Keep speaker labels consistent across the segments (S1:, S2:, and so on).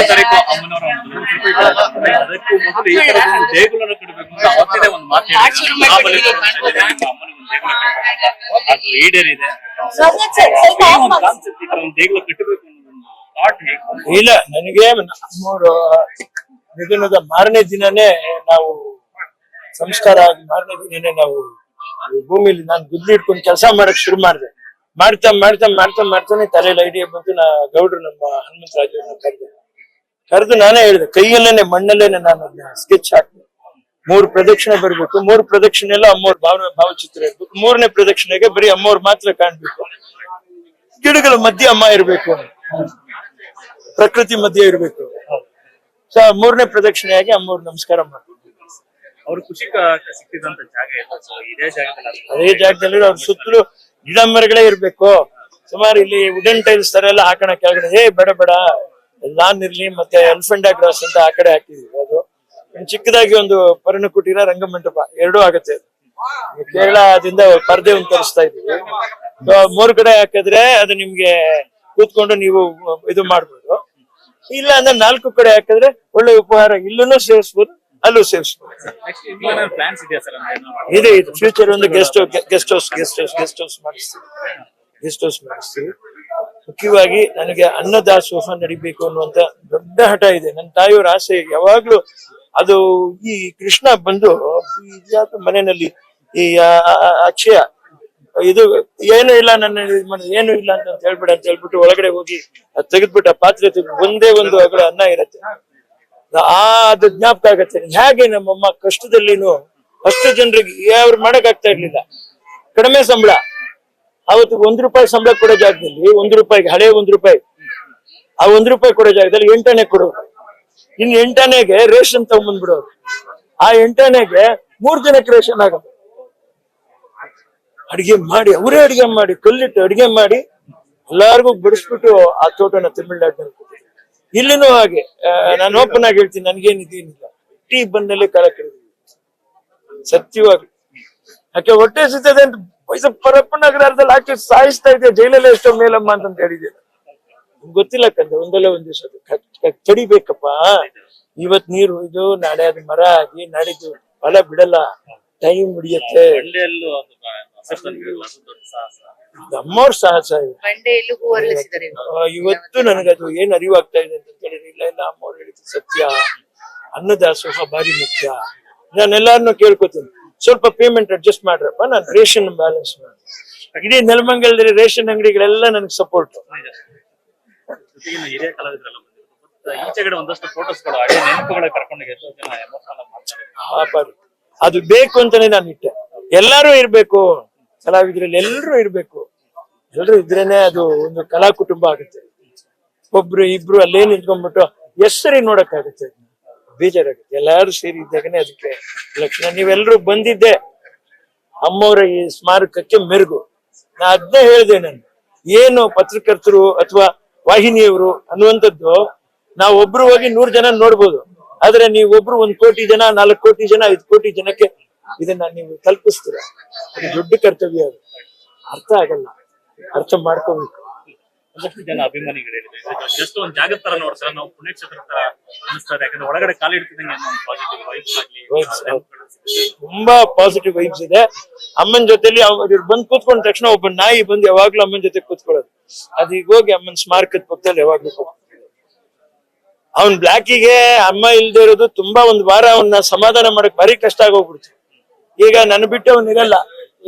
S1: ತಾರೀಕು ಅಮ್ಮನವರ ಅದಕ್ಕೂ ಮೊದಲು ಈ ತರ ಒಂದು ದೇಗುಲನ ಕಟ್ಟಬೇಕು ಅಂತ ಅವತ್ತೇ ಒಂದು ಮಾತು ಅಮ್ಮನಿಗೆ ಒಂದು ದೇಗುಲ ಅದು ಈಡೇರಿದೆ. ಒಂದು ಕಾನ್ಸೆಪ್ಟ್ ಇತ್ತು, ಒಂದು ದೇಗುಲ ಕಟ್ಟಬೇಕು ಅನ್ನೋದೊಂದು ಥಾಟ್ ಹೇಗೆ?
S2: ಇಲ್ಲ, ನನಗೆ ನಮ್ಮೂರು ನಿಧನದ ಮಾರನೇ ದಿನನೇ ನಾವು ಸಂಸ್ಕಾರ ಆಗಿ ಮಾರನೇ ದಿನನೇ ನಾವು ಭೂಮಿಲಿ ನಾನು ಗುದ್ಲಿ ಇಟ್ಕೊಂಡು ಕೆಲಸ ಮಾಡಕ್ ಶುರು ಮಾಡಿದೆ. ಮಾಡ್ತಾನೆ ತಲೆಯಲ್ಲಿ ಐಡಿಯಾ ಬಂತು. ಗೌಡ್ರು ನಮ್ಮ ಹನುಮಂತರಾಜವ್ರನ್ನ ಕರೆದು ನಾನೇ ಹೇಳಿದೆ, ಕೈಯಲ್ಲೇನೆ ಮಣ್ಣಲ್ಲೇನೆ ನಾನು ಅದನ್ನ ಸ್ಕೆಚ್ ಹಾಕಿದೆ. 3 ಪ್ರದಕ್ಷಿಣೆ ಬರ್ಬೇಕು. 3 ಪ್ರದಕ್ಷಿಣೆ ಎಲ್ಲ ಅಮ್ಮವ್ರ ಭಾವಚಿತ್ರ ಇರ್ಬೇಕು. 3ನೇ ಪ್ರದಕ್ಷಿಣೆಗೆ ಬರೀ ಅಮ್ಮವ್ರ ಮಾತ್ರ ಕಾಣ್ಬೇಕು. ಗಿಡಗಳ ಮಧ್ಯೆ ಅಮ್ಮ ಇರ್ಬೇಕು, ಪ್ರಕೃತಿ ಮಧ್ಯೆ ಇರ್ಬೇಕು. 3ನೇ ಪ್ರದಕ್ಷಿಣೆಯಾಗಿ ಅಮ್ಮವ್ರ ನಮಸ್ಕಾರ ಮಾಡ್ಬೇಕು.
S1: ಅವ್ರ ಖುಷಿ ಸಿಕ್ಕಿದಂತ ಜಾಗ ಇದೇ ಜಾಗದಲ್ಲಿ,
S2: ಅದೇ ಜಾಗದಲ್ಲಿ ಅವ್ರ ಸುತ್ತಲೂ ಗಿಡ ಮರಗಳೇ ಇರ್ಬೇಕು. ಸುಮಾರು ಇಲ್ಲಿ ವುಡನ್ ಟೈಲ್ಸ್ ತರ ಎಲ್ಲ ಹಾಕೋಣ ಕೆಳಗಡೆ. ಬೇಡ ಲಾನ್ ಇರ್ಲಿ, ಮತ್ತೆ ಎಲಿಫೆಂಟಾ ಗ್ರಾಸ್ ಅಂತ ಆ ಕಡೆ ಹಾಕಿದ್ವಿ. ಅದು ಚಿಕ್ಕದಾಗಿ ಒಂದು ಪರ್ಣಕುಟೀರ, ರಂಗಮಂಟಪ ಎರಡೂ ಆಗತ್ತೆ. ಕೇರಳದಿಂದ ಪರ್ದೆ ಒಂದು ತರಿಸ್ತಾ ಇದೀವಿ. 3 ಕಡೆ ಹಾಕಿದ್ರೆ ಅದು ನಿಮ್ಗೆ ಕೂತ್ಕೊಂಡು ನೀವು ಇದು ಮಾಡ್ಬೋದು. ಇಲ್ಲ ಅಂದ್ರೆ 4 ಕಡೆ ಹಾಕಿದ್ರೆ ಒಳ್ಳೆ ಉಪಹಾರ ಇಲ್ಲೂ ಸೇರಿಸ್ಬೋದು, ಅಲ್ಲೂ ಸೇರಿಸ್ಬೋದು. ಇದೆ ಫ್ಯೂಚರ್ ಒಂದು ಗೆಸ್ಟ್ ಹೌಸ್ ಮಾಡಿಸ್ತೀವಿ. ಮುಖ್ಯವಾಗಿ ನನಗೆ ಅನ್ನದಾಸೋಹ ನಡಿಬೇಕು ಅನ್ನುವಂತ ದೊಡ್ಡ ಹಠ ಇದೆ. ನನ್ನ ತಾಯಿಯವರ ಆಸೆ ಯಾವಾಗ್ಲೂ ಅದು. ಈ ಕೃಷ್ಣ ಬಂದು ಮನೆಯಲ್ಲಿ ಈ ಅಕ್ಷಯ ಇದು ಏನು ಇಲ್ಲ, ನನ್ನ ಏನು ಇಲ್ಲ ಅಂತ ಹೇಳ್ಬೇಡ ಅಂತ ಹೇಳ್ಬಿಟ್ಟು ಒಳಗಡೆ ಹೋಗಿ ಅದ್ ತೆಗೆದ್ಬಿಟ್ಟು ಆ ಪಾತ್ರೆ ಒಂದೇ ಒಂದು ಅಗಳ ಅನ್ನ ಇರತ್ತೆ. ಅದು ಜ್ಞಾಪಕ ಆಗತ್ತೆ. ಹೇಗೆ ನಮ್ಮಮ್ಮ ಕಷ್ಟದಲ್ಲಿನೂ ಅಷ್ಟು ಜನರಿಗೆ ಅವ್ರು ಮಾಡಕ್ ಆಗ್ತಾ ಇರ್ಲಿಲ್ಲ. ಕಡಿಮೆ ಸಂಬಳ, ಅವತ್ತು ₹1 ಸಂಬಳ ಕೊಡೋ ಜಾಗದಲ್ಲಿ ₹1 ಹಳೆ ₹1, ಆ ₹1 ಕೊಡೋ ಜಾಗದಲ್ಲಿ 8 ಆನೆ ಕೊಡೋರು. ಇನ್ನು 8 ಆನೆಗೆ ರೇಷನ್ ತಗೊಂಡ್ಬಂದ್ಬಿಡೋರು. ಆ 8 ಆನೆಗೆ 3 ಜನಕ್ಕೆ ರೇಷನ್ ಆಗುತ್ತೆ. ಅವರೇ ಅಡಿಗೆ ಮಾಡಿ ಕಲ್ಲಿಟ್ಟು ಅಡಿಗೆ ಮಾಡಿ ಎಲ್ಲಾರ್ಗು ಬಡಿಸ್ಬಿಟ್ಟು ಆ ತೋಟನ ತಮಿಳ್ನಾಡಿನಲ್ಲಿ. ಇಲ್ಲಿನೂ ಹಾಗೆ. ನಾನು ಓಪನ್ ಆಗಿ ಹೇಳ್ತೀನಿ, ನನ್ಗೇನಿದೇನಿಲ್ಲ. ಟೀ ಬಂದಲ್ಲಿ ಕಾಲ ಕಳೆದಿದ್ದೀವಿ ಸತ್ಯವಾಗಿ. ಯಾಕೆ ಹೊಟ್ಟೆ ಸಿಗ್ತದೆ ಅಂತ ಪರಪ್ಪನಗರದಲ್ಲಿ ಹಾಕಿ ಸಾಯಿಸ್ತಾ ಇದ್ದೆ. ಜೈಲಲ್ಲೇ ಎಷ್ಟೋ ಮೇಲಮ್ಮ ಅಂತ ಹೇಳಿದ್ದೆ. ಗೊತ್ತಿಲ್ಲ ಕಂದ, ಒಂದಲ್ಲ ಒಂದ್ ದಿವಸ ತಡಿಬೇಕಪ್ಪ. ಇವತ್ ನೀರು ಇದು, ನಾಳೆ ಅದು ಮರ ಆಗಿ ನಾಡಿದ್ದು ಫಲ ಬಿಡಲ್ಲ, ಟೈಮ್ ಹಿಡಿಯತ್ತೆ. ನಮ್ಮವ್ರ ಸಾಹಸ ಇವತ್ತು ನನಗದು ಏನ್ ಅರಿವಾಗ್ತಾ ಇದೆ ಅಂತ ಹೇಳಿದ್ರೆ, ಇಲ್ಲ ಅಮ್ಮವ್ರು ಹೇಳಿದ್ರು ಸತ್ಯ. ಅನ್ನದಾಸೋಹ ಬಾರಿ ಮುಖ್ಯ. ನಾನೆಲ್ಲಾರನ್ನು ಕೇಳ್ಕೊತೀನಿ, ಸ್ವಲ್ಪ ಪೇಮೆಂಟ್ ಅಡ್ಜಸ್ಟ್ ಮಾಡ್ರಪ್ಪ, ನಾನು ರೇಷನ್ ಬ್ಯಾಲೆನ್ಸ್ ಮಾಡಿ. ಇಡೀ ನೆಲಮಂಗಲದಲ್ಲಿ ರೇಷನ್ ಅಂಗಡಿಗಳೆಲ್ಲ ನನಗೆ ಸಪೋರ್ಟ್. ಅದು ಬೇಕು ಅಂತಾನೆ ನಾನು ಇಟ್ಟೆ. ಎಲ್ಲಾರು ಇರ್ಬೇಕು, ಕಲಾವಿದ್ರಲ್ಲಿ ಎಲ್ಲರೂ ಇರ್ಬೇಕು. ಎಲ್ರು ಇದ್ರೇನೆ ಅದು ಒಂದು ಕಲಾ ಕುಟುಂಬ ಆಗುತ್ತೆ. ಒಬ್ರು ಇಬ್ರು ಅಲ್ಲೇ ನಿಂತ್ಕೊಂಡ್ಬಿಟ್ಟು ಹೆಸರಿ ನೋಡಕ್ಕಾಗುತ್ತೆ, ಬೇಜಾರಾಗುತ್ತೆ. ಎಲ್ಲಾರು ಸೇರಿ ಇದ್ದಾಗನೇ ಅದಕ್ಕೆ ಲಕ್ಷಣ. ನೀವೆಲ್ರೂ ಬಂದಿದ್ದೆ ಅಮ್ಮವರ ಈ ಸ್ಮಾರಕಕ್ಕೆ ಮೆರುಗು. ನಾ ಅದನ್ನೇ ಹೇಳಿದೆ. ನಾನು ಏನು ಪತ್ರಕರ್ತರು ಅಥವಾ ವಾಹಿನಿಯವರು ಅನ್ನುವಂಥದ್ದು, ನಾವು ಒಬ್ರು ಹೋಗಿ 100 ಜನ ನೋಡ್ಬೋದು. ಆದ್ರೆ ನೀವೊಬ್ರು 1 ಕೋಟಿ ಜನ, 4 ಕೋಟಿ ಜನ, 5 ಕೋಟಿ ಜನಕ್ಕೆ ಇದನ್ನ ನೀವು ತಲುಪಿಸ್ತೀರ. ಅದು ದೊಡ್ಡ ಕರ್ತವ್ಯ. ಅದು ಅರ್ಥ ಆಗಲ್ಲ, ಅರ್ಥ ಮಾಡ್ಕೋಬೇಕು.
S1: ಒಂದಷ್ಟು ಜನ ಅಭಿಮಾನಿಗಳಿದೆ, ಜಸ್ಟ್ ಒಂದು ಜಾಗದ ತರ ನೋಡ್ತಾರೆ, ನಾವು ಪುಣ್ಯಕ್ಷೇತ್ರ ತರ ಅನಿಸ್ತದೆ. ಯಾಕಂದ್ರೆ ಒಳಗಡೆ ಕಾಲಿಡ್ತಿದ್ದಂಗೆ ಪಾಸಿಟಿವ್ ವೈಬ್ಸ್ ಆಗ್ಲಿ,
S2: ತುಂಬಾ ಪಾಸಿಟಿವ್ ವೈಬ್ಸ್ ಇದೆ. ಅಮ್ಮನ ಜೊತೆಲಿ ಅವ್ರು ಬಂದು ಕೂತ್ಕೊಂಡ ತಕ್ಷಣ ಒಬ್ಬ ನಾಯಿ ಬಂದು ಯಾವಾಗ್ಲೂ ಅಮ್ಮನ ಜೊತೆ ಕೂತ್ಕೊಳ್ಳೋದು. ಅದೀಗ ಹೋಗಿ ಅಮ್ಮನ ಸ್ಮಾರಕದ ಪಕ್ಕದಲ್ಲಿ ಯಾವಾಗ್ಲೂ ಅವ್ನ್ ಬ್ಲಾಕಿಗೆ ಅಮ್ಮ ಇಲ್ದೇ ಇರೋದು ತುಂಬಾ ಒಂದು ವಾರ ಅವನ್ನ ಸಮಾಧಾನ ಮಾಡಕ್ ಭಾರಿ ಕಷ್ಟ ಆಗೋಗ್ಬಿಡ್ತು. ಈಗ ನನ್ನ ಬಿಟ್ಟು ಅವ್ನು ಇರಲ್ಲ.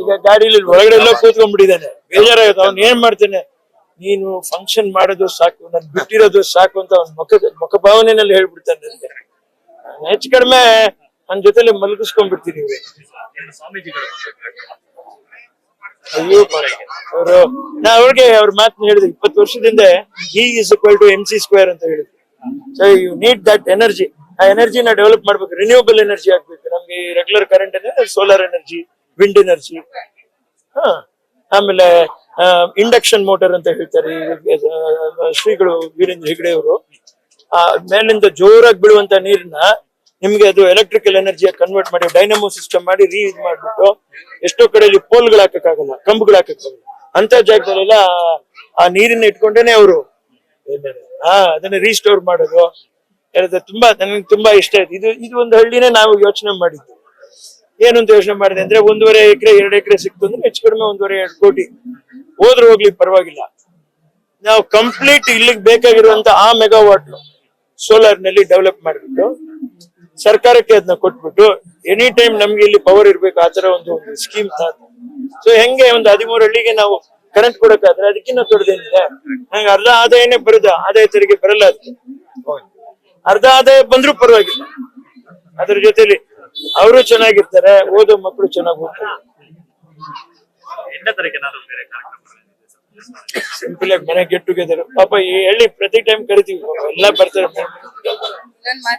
S2: ಈಗ ಗಾಡಿಲಿ ಒಳಗಡೆ ಎಲ್ಲೋ ಕೂತ್ಕೊಂಡ್ಬಿಟ್ಟಿದ್ದಾನೆ, ಬೇಜಾರಾಗುತ್ತೆ. ಅವ್ನ್ ಏನ್ ಮಾಡ್ತೇನೆ, ನೀನು ಫಂಕ್ಷನ್ ಮಾಡೋದು ಸಾಕು, ನನ್ ಬಿಟ್ಟಿರೋದು ಸಾಕು ಅಂತ ಅವ್ನ ಮುಖಭಾವನೆಯಲ್ಲಿ ಹೇಳ್ಬಿಡ್ತಾನೆ. ನನಗೆ ಹೆಚ್ಚು ಕಡಿಮೆ ನನ್ನ ಜೊತೆಲಿ ಮಲಗಿಸ್ಕೊಂಡ್ಬಿಡ್ತೀನಿ. ಅಯ್ಯೋ ಅವರು, ನಾ ಅವ್ರಿಗೆ ಅವ್ರ ಮಾತನ್ನ ಹೇಳಿದೆ 20 ವರ್ಷದಿಂದ, E = MC² ಅಂತ ಹೇಳಿದ್ರು. So you need that energy. ಆ ಎನರ್ಜಿನ ಡೆವಲಪ್ ಮಾಡ್ಬೇಕು, ರಿನ್ಯೂವಬಲ್ ಎನರ್ಜಿ ಆಗ್ಬೇಕು. ನಮ್ಗೆ ರೆಗ್ಯುಲರ್ ಕರೆಂಟ್ ಅಂದ್ರೆ ಸೋಲಾರ್ ಎನರ್ಜಿ, ವಿಂಡ್ ಎನರ್ಜಿ, ಆಮೇಲೆ ಇಂಡಕ್ಷನ್ ಮೋಟರ್ ಅಂತ ಹೇಳ್ತಾರೆ ಶ್ರೀಗಳು ವೀರೇಂದ್ರ ಹೆಗ್ಡೆ ಅವರು. ಆ ಮೇಲಿಂದ ಜೋರಾಗಿ ಬೀಳುವಂತ ನೀರನ್ನ ನಿಮ್ಗೆ ಅದು ಎಲೆಕ್ಟ್ರಿಕಲ್ ಎನರ್ಜಿಯಾಗಿ ಕನ್ವರ್ಟ್ ಮಾಡಿ ಡೈನಮೋ ಸಿಸ್ಟಮ್ ಮಾಡಿ ರೀಯೂಸ್ ಮಾಡ್ಬಿಟ್ಟು, ಎಷ್ಟೋ ಕಡೆಯಲ್ಲಿ ಪೋಲ್ಗಳು ಹಾಕಕ್ಕಾಗಲ್ಲ, ಕಂಬಗಳು ಹಾಕಕ್ಕಾಗಲ್ಲ, ಅಂತ ಜಾಗದಲ್ಲೆಲ್ಲ ಆ ನೀರನ್ನ ಇಟ್ಕೊಂಡೇನೆ ಅವರು ಅದನ್ನ ರೀಸ್ಟೋರ್ ಮಾಡೋದು ತುಂಬಾ ನನಗೆ ತುಂಬಾ ಇಷ್ಟ ಆಯ್ತು. ಇದು ಒಂದು ಹಳ್ಳಿನೇ ನಾವು ಯೋಚನೆ ಮಾಡಿದ್ದು. ಏನು ಅಂತ ಯೋಚನೆ ಮಾಡಿದೆ ಅಂದ್ರೆ 1.5 ಎಕರೆ 2 ಎಕರೆ ಸಿಕ್ತು ಅಂದ್ರೆ ಹೆಚ್ಚು ಕಡಿಮೆ 1.5-2 ಕೋಟಿ ಹೋದ್ರು ಹೋಗ್ಲಿ ಪರವಾಗಿಲ್ಲ. ನಾವು ಕಂಪ್ಲೀಟ್ ಇಲ್ಲಿಗೆ ಬೇಕಾಗಿರುವಂತ ಆ ಮೆಗಾವಾಟ್ ಸೋಲಾರ್ ನಲ್ಲಿ ಡೆವಲಪ್ ಮಾಡಿಬಿಟ್ಟು ಸರ್ಕಾರಕ್ಕೆ ಅದನ್ನ ಕೊಟ್ಬಿಟ್ಟು ಎನಿ ಟೈಮ್ ನಮ್ಗೆ ಇಲ್ಲಿ ಪವರ್ ಇರ್ಬೇಕು ಆ ತರ ಒಂದು ಸ್ಕೀಮ್. ಸೊ ಹೆಂಗೆ ಒಂದು 13 ಹಳ್ಳಿಗೆ ನಾವು ಕರೆಂಟ್ ಕೊಡಕ್ಕಾದ್ರೆ ಅದಕ್ಕಿಂತ ದೊಡ್ಡದೇನಿದೆ. ನಂಗೆ ಅರ್ಧ ಆದಾಯನೇ ಬರೋದ, ಆದಾಯ ತೆರಿಗೆ ಬರಲ್ಲ ಅದಕ್ಕೆ. ಅರ್ಧ ಆದಾಯ ಬಂದ್ರೂ ಪರವಾಗಿಲ್ಲ, ಅದ್ರ ಜೊತೆಲಿ ಅವರು ಚೆನ್ನಾಗಿರ್ತಾರೆ, ಓದೋ ಮಕ್ಕಳು ಚೆನ್ನಾಗಿ ಓದ್ತಾರೆ.
S1: 8ನೇ ತಾರೀಕು ಏನಾದ್ರು ಬೇರೆ ಕಾರ್ಯಕ್ರಮ
S2: ಸಿಂಪಲ್ ಆಗಿ ಮನೆ ಗೆಟ್ ಟುಗೆದರ್. ಪಾಪ ಈ ಹಳ್ಳಿ ಪ್ರತಿ ಟೈಮ್ ಕರಿತೀವಿ, ಎಲ್ಲ ಬರ್ತಾರೆ.